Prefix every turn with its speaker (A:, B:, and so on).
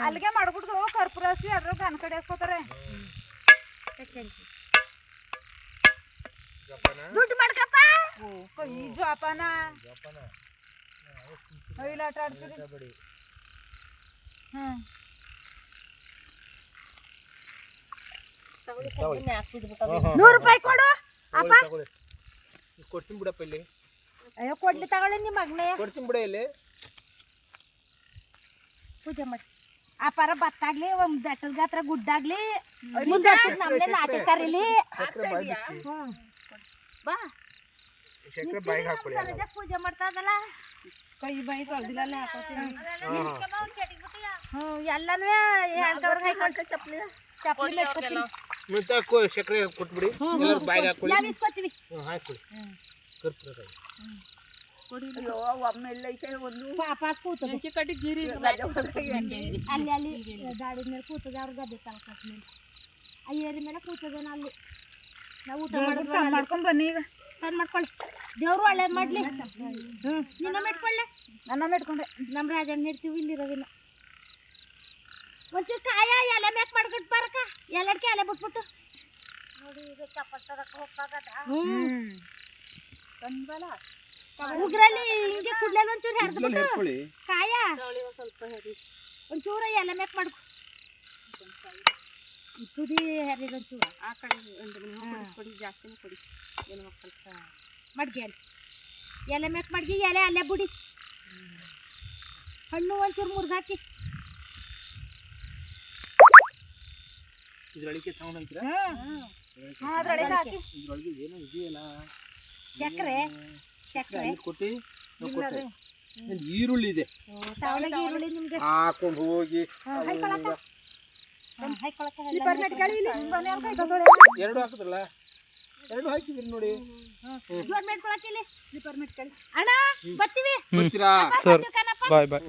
A: ಅಲ್ಲಿಗೆ ಮಾಡ್ಬಿಟ್ಟು ಕರ್ಪೂರ ಹಚ್ಚಿ ಅದ್ರಾಗ ಗನ್ ಕಡೆ ಹಾಕೋತಾರೆ. ದುಡ್ಡು ಮಾಡ್ಕಪ್ಪ. ಕೈ ಜೋಪಾನ ಇಲ್ಲ ಆಟ ಆಡ್ತೀರಿ. ₹100 ಕೊಡು ಅಪ್ಪ.
B: ಕೊಡ್ತೀನಿ ಬಿಡಪ್ಪ ಇಲ್ಲಿ.
A: ಅಯ್ಯೋ ಕೊಡ್ಲಿ ತಗೊಳ್ಳಿ ನಿಮ್ಮ ಮಗನೇ.
B: ಕೊಡ್ತೀನಿ ಬಿಡ ಇಲ್ಲಿ.
A: ಪೂಜೆ ಮಾಡಿ ಅಪಾರ ಬತ್ತಾಗ್ಲಿ ಒಂದ್ ಬೆಟ್ಟದ ಗಾತ್ರ ಗುಡ್ಡಾಗ್ಲಿ ಮುಂದೆ ನಮ್ನೆ ನಾಟಿ ಕರೀಲಿ. ಬಾ ಪೂಜೆ ಮಾಡ್ತಾ ಇದಲ್ಲ ಕೈ ಬಾಯಿ ತೊಳ್ದಿಲ್ಲ ಎಲ್ಲಾನು ಹೇಳ್ತವ್ರಿಗೆ ಹಾಕೊಂಡು ಚಪ್ಪಲಿ
B: ಸಕ್ಕರೆ ಕೊಟ್ಬಿಡಿ. ಬಾಯಿಗೆ ಹಾಕೊಳ್ಳಿ.
A: ನಾವು ಇಸ್ಕೊತೀವಿ.
B: ಹಾಕೊಳ್ಳಿ ಕರ್ಪೂರ
A: ಪಾಪ ಕೂತದೆ ಅಲ್ಲಿ ಅಲ್ಲಿ ಗಾಡಿ ಮೇಲೆ ಕೂತದೆ ಅವ್ರ ಗದ್ದೆ ತಲಕತ್ ಮೇಲೆ ಆ ಏರಿ ಮೇಲೆ ಕೂತದೇನ ಅಲ್ಲಿ. ನಾವು ಊಟ ಮಾಡ್ಕೊಂಡ್ ಬನ್ನಿ. ಈಗ ಸಣ್ಣ ಮಾಡ್ಕೊಳ್ಳಿ. ದೇವ್ರು ಒಳ್ಳೇದು ಮಾಡ್ಲಿ. ನಿನ್ನ ಮೆಟ್ಕೊಳ್ಳೆ. ನನ್ನ ಮೆಟ್ಕೊಂಡೆ. ನಮ್ಮ ರಾಜಣ್ಣ ಇಡ್ತೀವಿ ಇಲ್ಲಿರೋದಿಲ್ಲ. ಒಂಚೂರು ಕಾಯ ಎಲೆ ಮ್ಯಾಕ್ ಮಾಡ್ಕೊಂಡು ಬರಕ ಎಲ್ಲಡ್ಕೆ ಎಲೆ ಬಿಟ್ಬಿಟ್ಟು ನೋಡಿ. ಈಗ ಚಪ್ಪಲ್ ತರಕ ಹೋಗ್ತಾಗದ ಬಂದ್ವಲ್ಲ ಉಗ್ರಲ್ಲಿ ಹಿಂಗೆ ಕುಡ್ಲೆಲ್ಲ ಒಂಚೂರು ಹೆರ್ದ್ಬಿಟ್ಟು ಕಾಯ ಒಂಚೂರು ಎಲೆ ಮ್ಯಾಕ್ ಮಾಡ್ಕೊ. ತುದಿ ಹೆರಿದ ಒಂಚೂರು ಆ ಕಡೆ ಕೊಡಿ ಜಾಸ್ತಿನೇ ಕೊಡಿ. ಏನು ಮಕ್ಕಳು ಮಡ್ಗೆ ಎಲೆ ಮ್ಯಾಕ್ ಮಡ್ಗಿ ಎಲೆ ಅಲ್ಲೇ ಬಿಡಿ. ಹಣ್ಣು ಒಂಚೂರು ಮುರ್ಗಾಕಿ
B: ಇದ್ರೊಳಗೆ ತಗೊಂಡ್ರ ಇದ್ರೊಳಗೆ ಏನೋ ಇದೆಯಲ್ಲ
A: ಚಕ್ರೆ ಚಕ್ರೆ
B: ಕೊಟ್ಟಿ ಈರುಳ್ಳಿ ಇದೆ.
A: ಈರುಳ್ಳಿ ನಿಮ್ಗೆ
B: ಹಾಕೊಂಡು ಹೋಗಿ ಎರಡು ಹಾಕುದಲ್ಲ. ಎರಡು ಹಾಕಿದ್ರಿ ನೋಡಿ.
A: ಅಣ್ಣ ಬರ್ತೀವಿ.
B: ಬರ್ತೀರಾ
C: ಸರ್ ಬಾಯ್ ಬಾಯ್.